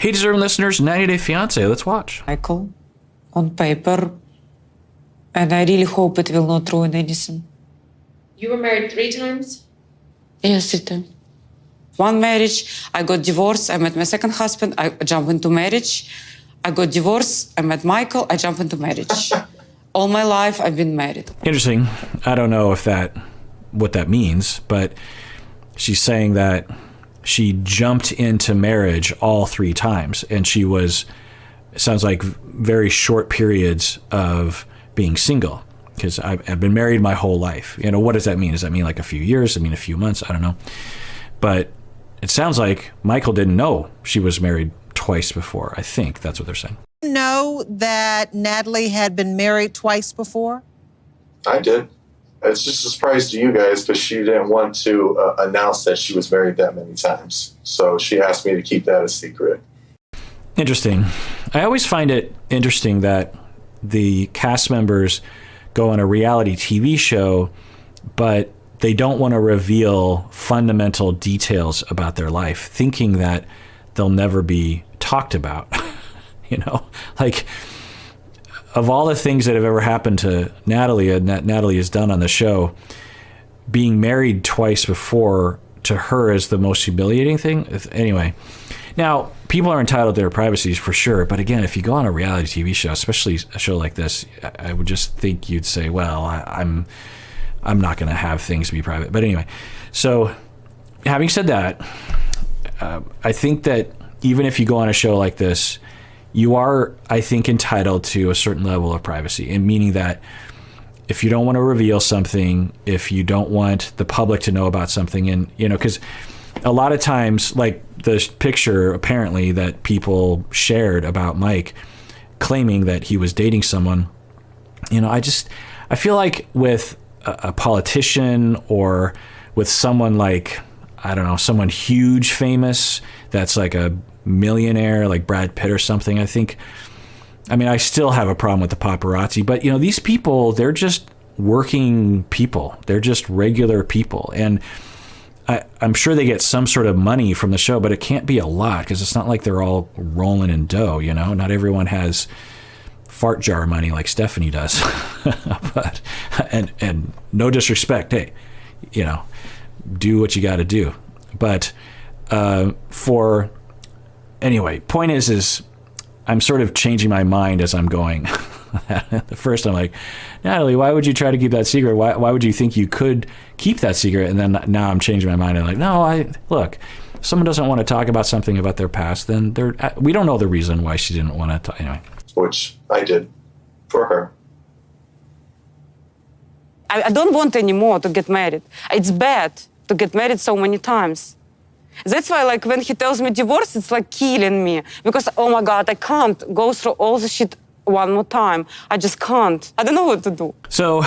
Hey, deserving listeners, 90 Day Fiancé. Let's watch. Michael, on paper, and I really hope it will not ruin anything. You were married 3 times? Yes, 3 times. One marriage, I got divorced, I met my second husband, I jumped into marriage. I got divorced, I met Michael, I jumped into marriage. All my life, I've been married. Interesting. I don't know if what that means, but she's saying that she jumped into marriage all 3 times, and she was, it sounds like, very short periods of being single, because I've been married my whole life. You know, what does that mean? Does that mean like a few years? Does it mean a few months? I don't know. But it sounds like Michael didn't know she was married twice before. I think that's what they're saying. Know that Natalie had been married twice before? I did. It's just a surprise to you guys because she didn't want to announce that she was married that many times. So she asked me to keep that a secret. Interesting. I always find it interesting that the cast members go on a reality TV show, but they don't want to reveal fundamental details about their life, thinking that they'll never be talked about. You know, like, of all the things that have ever happened to Natalie and that Natalie has done on the show, being married twice before to her is the most humiliating thing. Anyway, now people are entitled to their privacy for sure. But again, if you go on a reality TV show, especially a show like this, I would just think you'd say, well, I'm not going to have things be private. But anyway, so having said that, I think that even if you go on a show like this, you are, I think, entitled to a certain level of privacy, and meaning that if you don't want to reveal something, if you don't want the public to know about something, and, you know, because a lot of times, like the picture apparently that people shared about Mike claiming that he was dating someone, you know, I feel like with a politician or with someone like, I don't know, someone huge, famous, that's like a millionaire, like Brad Pitt or something, I still have a problem with the paparazzi, but, you know, these people, they're just working people. They're just regular people. And I'm sure they get some sort of money from the show, but it can't be a lot because it's not like they're all rolling in dough, you know? Not everyone has fart jar money like Stephanie does. But, and no disrespect, hey, you know, do what you got to do. But anyway, point is I'm sort of changing my mind as I'm going. At first, I'm like, Natalie, why would you try to keep that secret? Why would you think you could keep that secret? And then now I'm changing my mind. I'm like, no, look, if someone doesn't want to talk about something about their past, then we don't know the reason why she didn't want to talk. Anyway. Which I did for her. I don't want anymore to get married. It's bad to get married so many times. That's why, like, when he tells me divorce, it's like killing me. Because, oh my God, I can't go through all the shit one more time. I just can't. I don't know what to do. So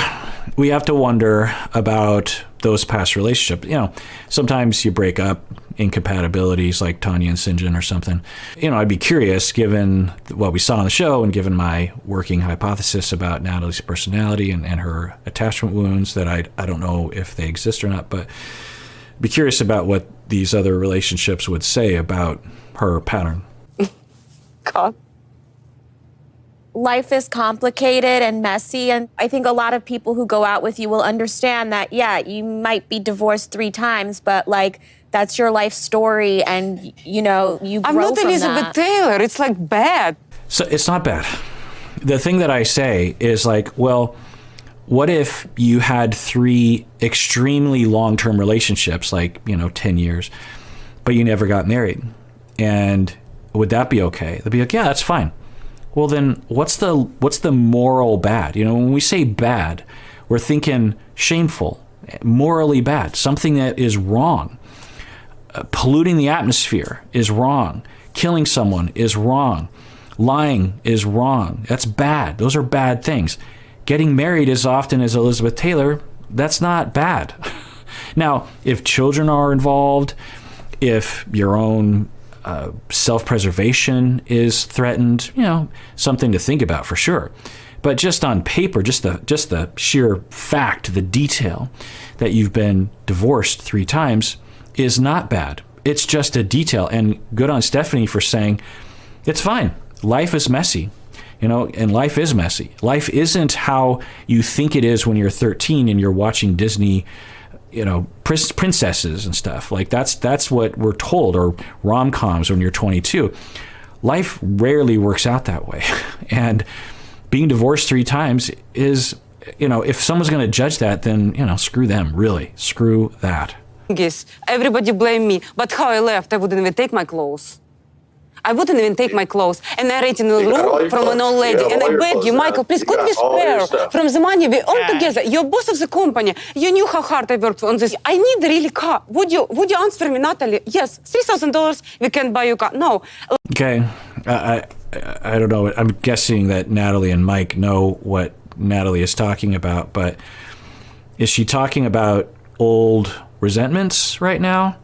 we have to wonder about those past relationships. You know, sometimes you break up, incompatibilities like Tanya and St. John or something. You know, I'd be curious, given what we saw on the show and given my working hypothesis about Natalie's personality and her attachment wounds, that I don't know if they exist or not, but be curious about what these other relationships would say about her pattern. God. Life is complicated and messy, and I think a lot of people who go out with you will understand that, yeah, you might be divorced 3 times, but, like, that's your life story, and, you know, you grow from that. I'm not Elizabeth Taylor. It's, like, bad. So it's not bad. The thing that I say is, like, well, what if you had 3 extremely long-term relationships, like, you know, 10 years, but you never got married? And would that be okay? They'd be like, yeah, that's fine. Well, then what's the moral bad? You know, when we say bad, we're thinking shameful, morally bad, something that is wrong. Polluting the atmosphere is wrong. Killing someone is wrong. Lying is wrong. That's bad. Those are bad things. Getting married as often as Elizabeth Taylor, that's not bad. Now, if children are involved, if your own self-preservation is threatened, you know, something to think about for sure. But just on paper, just the sheer fact, the detail that you've been divorced 3 times is not bad. it's just a detail. And good on Stephanie for saying, it's fine. Life is messy, and life is messy. Life isn't how you think it is when you're 13 and you're watching Disney, princesses and stuff. Like that's what we're told, or rom-coms when you're 22. Life rarely works out that way. And being divorced 3 times is, if someone's going to judge that, then, screw them, really. Screw that. Everybody blame me. But how I left, I wouldn't even take my clothes. I wouldn't even take my clothes. And I rented a room from an old lady. And I begged you, Michael, please, could we spare from the money we own together? You're boss of the company. You knew how hard I worked on this. I need a really car. Would you answer for me, Natalie? Yes, $3,000, we can buy you a car. No. Okay. I don't know. I'm guessing that Natalie and Mike know what Natalie is talking about, but is she talking about old resentments right now?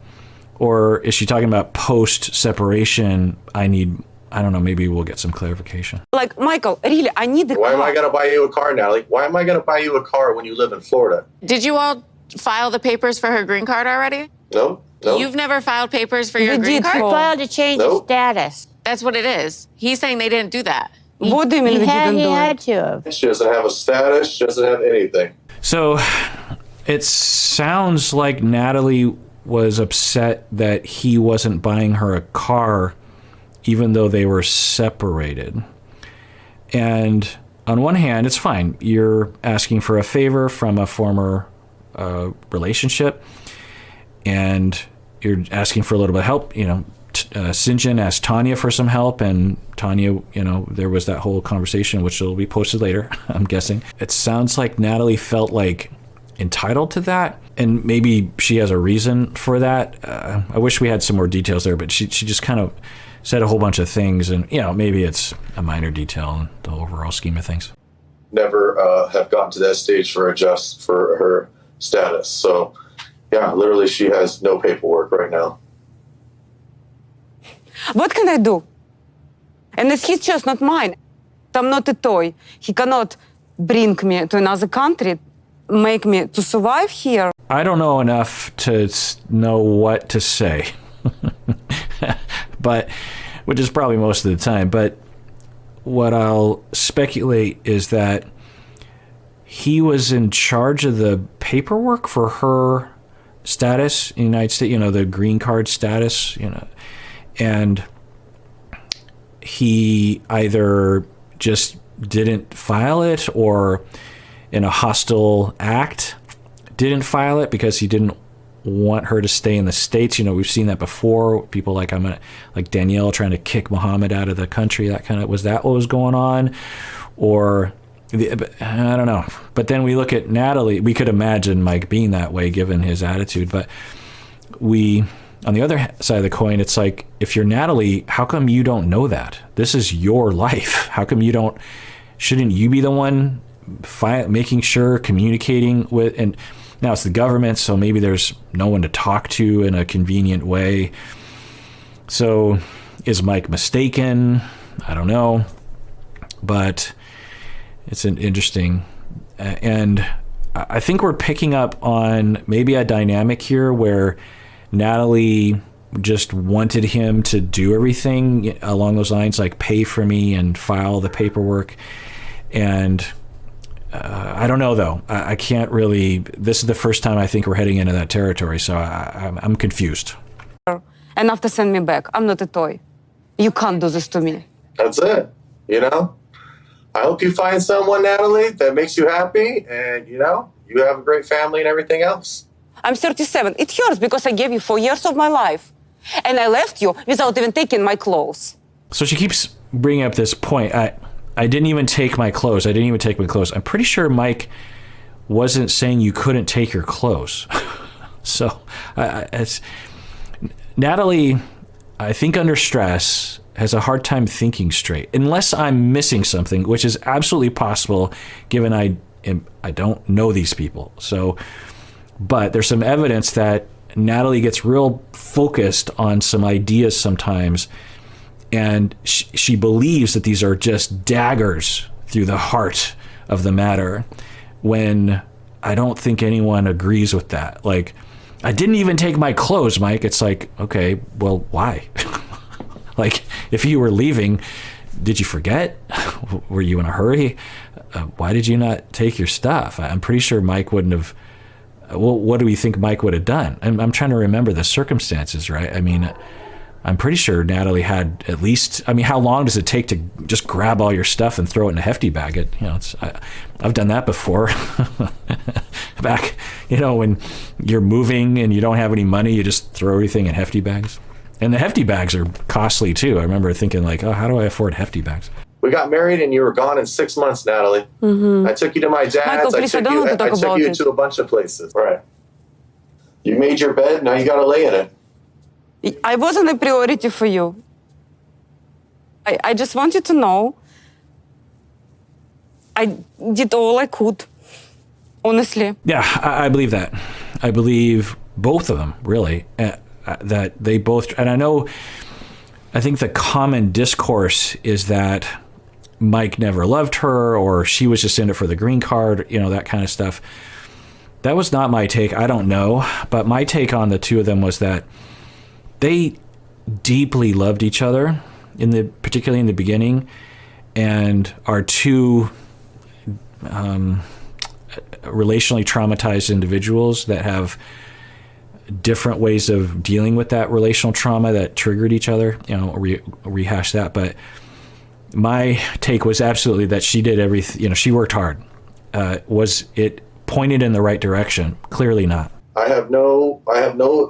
Or is she talking about post-separation? I don't know, maybe we'll get some clarification. Like, Michael, really, I need the car. Why am I going to buy you a car, Natalie? Why am I going to buy you a car when you live in Florida? Did you all file the papers for her green card already? No. You've never filed papers for your green card? Filed to change the status. That's what it is. He's saying they didn't do that. What do you mean He we didn't do had it? to have. She doesn't have a status. She doesn't have anything. So it sounds like Natalie was upset that he wasn't buying her a car even though they were separated. And on one hand, it's fine. You're asking for a favor from a former relationship, and you're asking for a little bit of help. Sinjin asked Tanya for some help, and Tanya, there was that whole conversation, which will be posted later, I'm guessing. It sounds like Natalie felt like entitled to that, and maybe she has a reason for that. I wish we had some more details there, but she just kind of said a whole bunch of things, and maybe it's a minor detail in the overall scheme of things. Never have gotten to that stage for her status. So yeah, literally she has no paperwork right now. What can I do? And it's his choice, not mine. I'm not a toy. He cannot bring me to another country, make me to survive here. I don't know enough to know what to say, but which is probably most of the time. But what I'll speculate is that he was in charge of the paperwork for her status in the United States, the green card status, and he either just didn't file it, or in a hostile act didn't file it because he didn't want her to stay in the States. We've seen that before. People like Danielle trying to kick Muhammad out of the country. Was that what was going on? Or I don't know. But then we look at Natalie. We could imagine Mike being that way given his attitude. But on the other side of the coin, it's like, if you're Natalie, how come you don't know that? This is your life. How come shouldn't you be the one making sure, communicating with, and now it's the government, so maybe there's no one to talk to in a convenient way. So is Mike mistaken? I don't know. But it's an interesting, and I think we're picking up on maybe a dynamic here where Natalie just wanted him to do everything along those lines, like pay for me and file the paperwork. And I don't know, though. I can't really. This is the first time I think we're heading into that territory, so I'm confused. And after send me back. I'm not a toy. You can't do this to me. That's it. I hope you find someone, Natalie, that makes you happy, and you have a great family and everything else. I'm 37. It hurts because I gave you 4 years of my life. And I left you without even taking my clothes. So she keeps bringing up this point. I didn't even take my clothes. I'm pretty sure Mike wasn't saying you couldn't take your clothes. So Natalie, I think under stress, has a hard time thinking straight. Unless I'm missing something, which is absolutely possible given I don't know these people. So, but there's some evidence that Natalie gets real focused on some ideas sometimes, and she believes that these are just daggers through the heart of the matter, when I don't think anyone agrees with that. Like, I didn't even take my clothes, Mike. It's like, okay, well, why? Like, if you were leaving, did you forget? Were you in a hurry? Why did you not take your stuff? I'm pretty sure Mike wouldn't have. Well, what do we think Mike would have done? I'm trying to remember the circumstances, right? I mean, I'm pretty sure Natalie had at least. I mean, how long does it take to just grab all your stuff and throw it in a hefty bag? I've done that before. Back, when you're moving and you don't have any money, you just throw everything in hefty bags. And the hefty bags are costly too. I remember thinking like, oh, how do I afford hefty bags? We got married and you were gone in 6 months, Natalie. I took you to my dad's. Michael, please, I don't want to talk I took about you it. to a bunch of places. Right. You made your bed, now you got to lay in it. I wasn't a priority for you. I just want you to know I did all I could, honestly. Yeah, I believe that. I believe both of them, really, that they both, and I think the common discourse is that Mike never loved her, or she was just in it for the green card, that kind of stuff. That was not my take. I don't know. But my take on the two of them was that they deeply loved each other, particularly in the beginning, and are two relationally traumatized individuals that have different ways of dealing with that relational trauma that triggered each other. Rehash that. But my take was absolutely that she did everything. She worked hard. Was it pointed in the right direction? Clearly not. I have no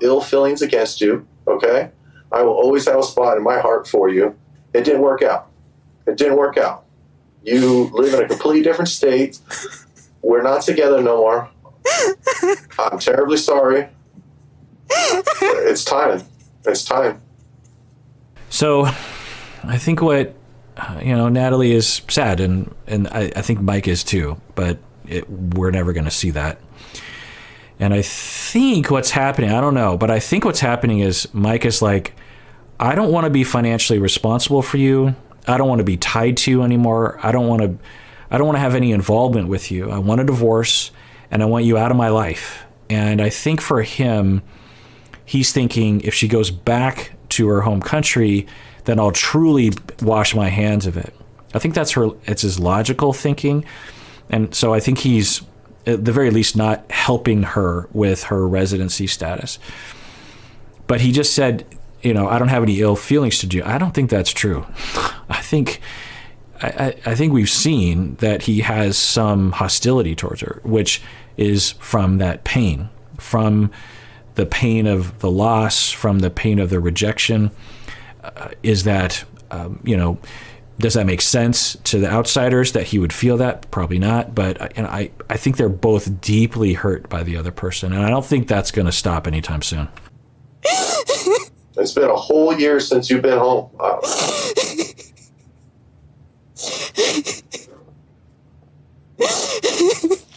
ill feelings against you. Okay, I will always have a spot in my heart for you. It didn't work out. You live in a completely different state. We're not together no more. I'm terribly sorry. It's time. So I think what, Natalie is sad, and I think Mike is too, but we're never going to see that. And I think what's happening, I don't know, but I think what's happening is Mike is like, I don't want to be financially responsible for you. I don't want to be tied to you anymore. I don't want to have any involvement with you. I want a divorce, and I want you out of my life. And I think for him, he's thinking if she goes back to her home country, then I'll truly wash my hands of it. I think it's his logical thinking. And so I think he's at the very least not helping her with her residency status. But he just said, I don't have any ill feelings to you. I don't think that's true. I think we've seen that he has some hostility towards her, which is from that pain, from the pain of the loss, from the pain of the rejection. Is that, does that make sense to the outsiders that he would feel that? Probably not. But I think they're both deeply hurt by the other person. And I don't think that's going to stop anytime soon. It's been a whole year since you've been home.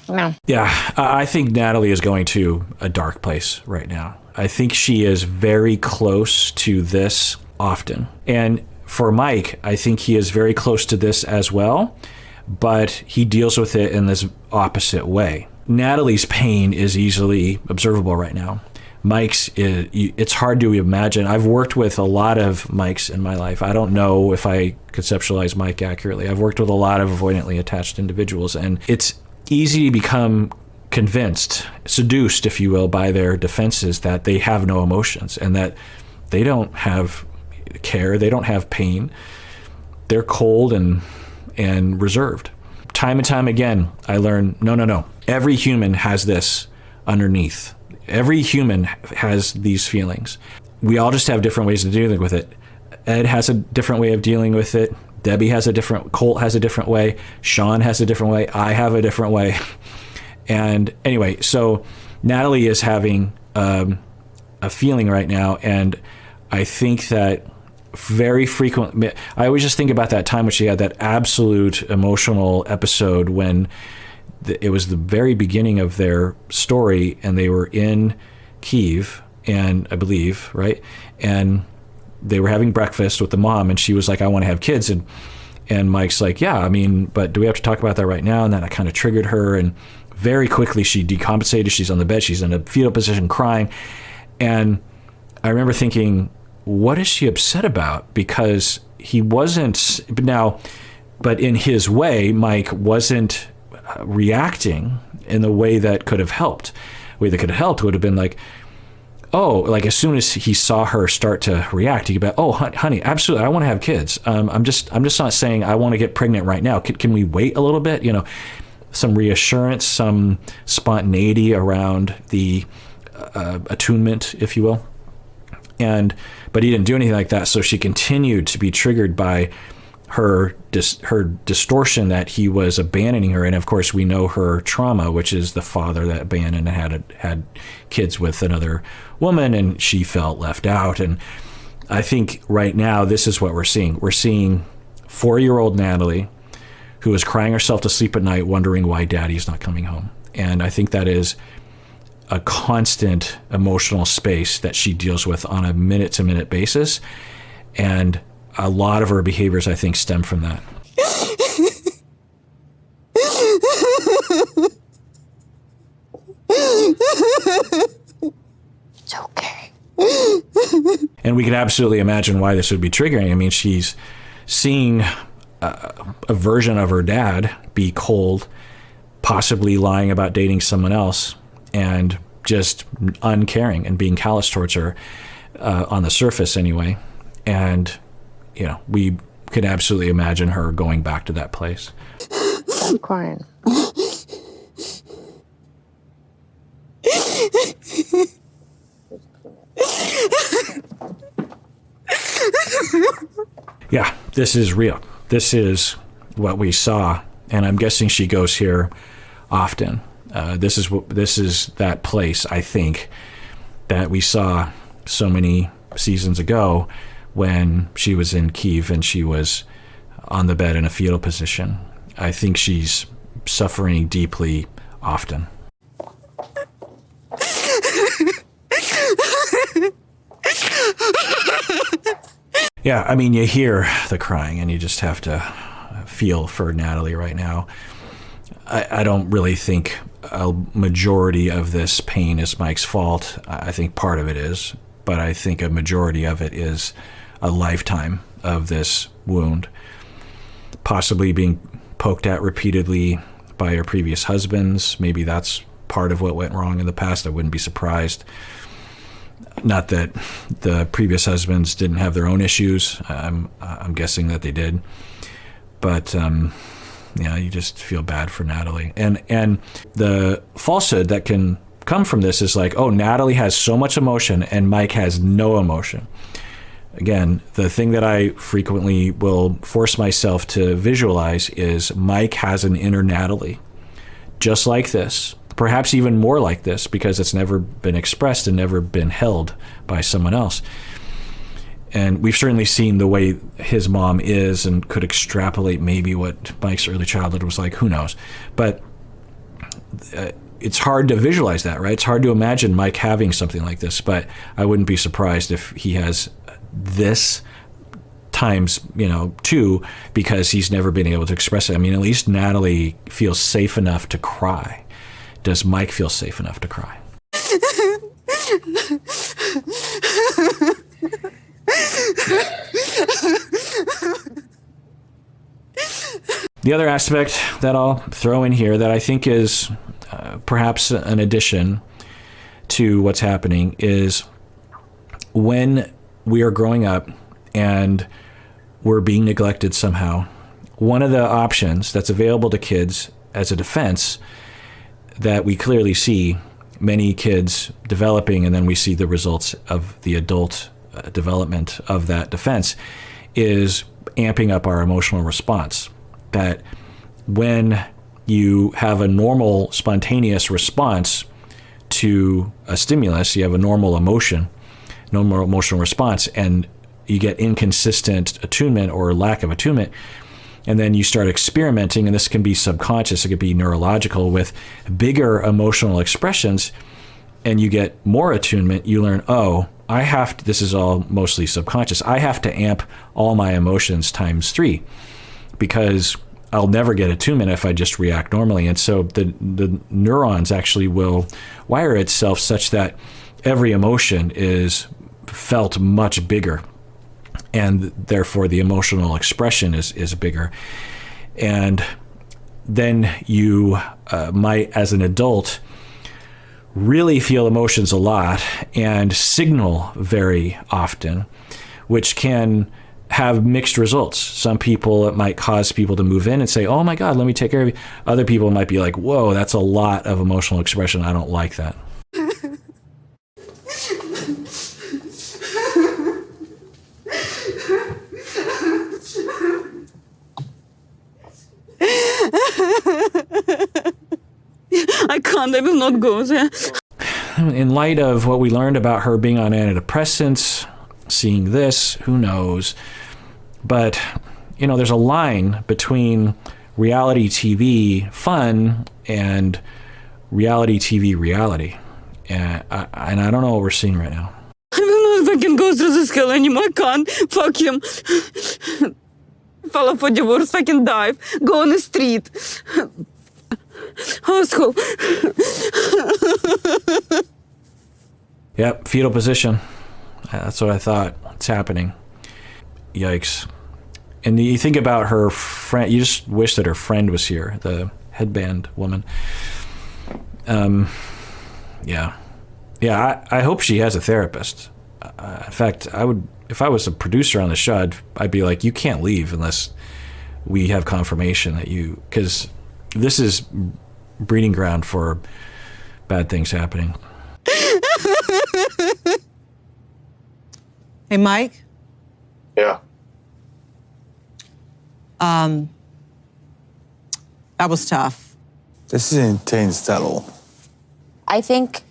No. Yeah, I think Natalie is going to a dark place right now. I think she is very close to this often. And for Mike, I think he is very close to this as well, but he deals with it in this opposite way. Natalie's pain is easily observable right now. Mike's, it's hard to imagine. I've worked with a lot of Mikes in my life. I don't know if I conceptualize Mike accurately. I've worked with a lot of avoidantly attached individuals, and it's easy to become convinced, seduced, if you will, by their defenses that they have no emotions and that they don't have care, they don't have pain. They're cold and reserved. Time and time again, I learn, no. Every human has this underneath. Every human has these feelings. We all just have different ways of dealing with it. Ed has a different way of dealing with it. Debbie has a different, Colt has a different way. Sean has a different way. I have a different way. And anyway, so Natalie is having a feeling right now. And I think that very frequently, I always just think about that time when she had that absolute emotional episode when it was the very beginning of their story and they were in Kyiv, and I believe, right? And they were having breakfast with the mom and she was like, I want to have kids. And Mike's like, yeah, I mean, but do we have to talk about that right now? And then I kind of triggered her, and very quickly she decompensated. She's on the bed. She's in a fetal position crying. And I remember thinking, what is she upset about? Because he wasn't but in his way, Mike wasn't reacting in the way that could have helped. The way that could have helped would have been like, oh, like as soon as he saw her start to react, he could be, oh, honey, absolutely, I want to have kids. I'm just not saying I want to get pregnant right now. Can we wait a little bit? You know, some reassurance, some spontaneity around the attunement, if you will. But he didn't do anything like that. So she continued to be triggered by her distortion that he was abandoning her. And of course, we know her trauma, which is the father that abandoned and had kids with another woman, and she felt left out. And I think right now, this is what we're seeing. We're seeing 4-year-old Natalie, who is crying herself to sleep at night, wondering why daddy's not coming home. And I think that is a constant emotional space that she deals with on a minute-to-minute basis. And a lot of her behaviors, I think, stem from that. It's okay. And we can absolutely imagine why this would be triggering. I mean, she's seeing a version of her dad be cold, possibly lying about dating someone else, and just uncaring and being callous towards her, on the surface anyway. And you know, we could absolutely imagine her going back to that place. I'm crying. Yeah, this is real. This is what we saw, and I'm guessing she goes here often. This is that place, I think, that we saw so many seasons ago when she was in Kyiv and she was on the bed in a fetal position. I think she's suffering deeply often. Yeah, I mean, you hear the crying and you just have to feel for Natalie right now. I don't really think a majority of this pain is Mike's fault. I think part of it is, but I think a majority of it is a lifetime of this wound, possibly being poked at repeatedly by her previous husbands. Maybe that's part of what went wrong in the past. I wouldn't be surprised. Not that the previous husbands didn't have their own issues. I'm guessing that they did. But yeah, you just feel bad for Natalie. And the falsehood that can come from this is like, oh, Natalie has so much emotion and Mike has no emotion. Again, the thing that I frequently will force myself to visualize is Mike has an inner Natalie, just like this, perhaps even more like this, because it's never been expressed and never been held by someone else. And we've certainly seen the way his mom is and could extrapolate maybe what Mike's early childhood was like, who knows. But it's hard to visualize that, right? It's hard to imagine Mike having something like this, but I wouldn't be surprised if he has this times, 2, because he's never been able to express it. I mean, at least Natalie feels safe enough to cry. Does Mike feel safe enough to cry? The other aspect that I'll throw in here that I think is perhaps an addition to what's happening is when we are growing up and we're being neglected somehow, one of the options that's available to kids as a defense that we clearly see many kids developing, and then we see the results of the adult development of that defense, is amping up our emotional response. That when you have a normal, spontaneous response to a stimulus, you have a normal emotional response, and you get inconsistent attunement or lack of attunement, and then you start experimenting, and this can be subconscious, it could be neurological, with bigger emotional expressions, and you get more attunement, you learn, oh, this is all mostly subconscious, I have to amp all my emotions times 3, because I'll never get attunement if I just react normally. And so the neurons actually will wire itself such that every emotion is felt much bigger, and therefore the emotional expression is bigger. And then you might, as an adult, really feel emotions a lot and signal very often, which can have mixed results. Some people, it might cause people to move in and say, oh my God, let me take care of you. Other people might be like, whoa, that's a lot of emotional expression. I don't like that. I can't, I will not go there. In light of what we learned about her being on antidepressants, seeing this, who knows? But, there's a line between reality TV fun and reality TV reality. And I don't know what we're seeing right now. I will not fucking go through this hell anymore. I can't. Fuck him. File for divorce, fucking dive. Go on the street. Household. Yep, fetal position. That's what I thought. It's happening. Yikes. And you think about her friend, you just wish that her friend was here, the headband woman. Yeah. I hope she has a therapist. In fact, if I was a producer on the show, I'd be like, you can't leave unless we have confirmation that because this is breeding ground for bad things happening. Hey, Mike. Yeah. That was tough. This is intense, Natalie. I think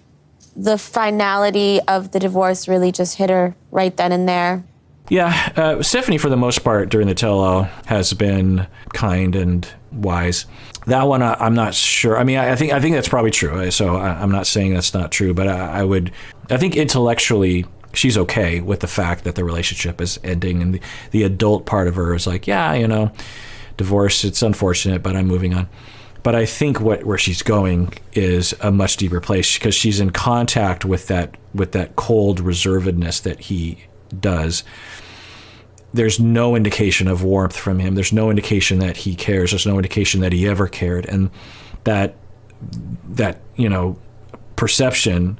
the finality of the divorce really just hit her right then and there. Yeah, Stephanie, for the most part, during the tell-all, has been kind and wise. That one, I'm not sure. I mean, I think that's probably true. So I'm not saying that's not true, but I think intellectually she's okay with the fact that the relationship is ending, and the adult part of her is like, yeah, divorce, it's unfortunate, but I'm moving on. But I think where she's going is a much deeper place, because she's in contact with that cold reservedness that he does. There's no indication of warmth from him. There's no indication that he cares. There's no indication that he ever cared. And that perception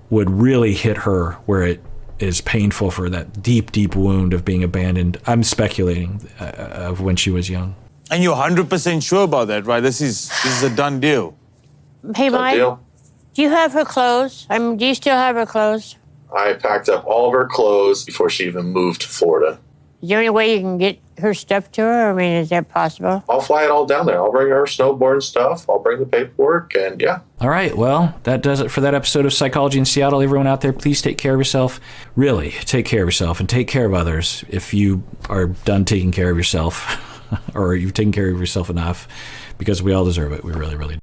would really hit her where it is painful, for that deep, deep wound of being abandoned. I'm speculating of when she was young. And you're 100% sure about that, right? This is a done deal. Hey, Mike, Deal? do you have her clothes? Do you still have her clothes? I packed up all of her clothes before she even moved to Florida. Is there any way you can get her stuff to her? I mean, is that possible? I'll fly it all down there. I'll bring her snowboard stuff. I'll bring the paperwork, and yeah. All right, well, that does it for that episode of Psychology in Seattle. Everyone out there, please take care of yourself. Really, take care of yourself and take care of others if you are done taking care of yourself or you've taken care of yourself enough, because we all deserve it. We really, really do.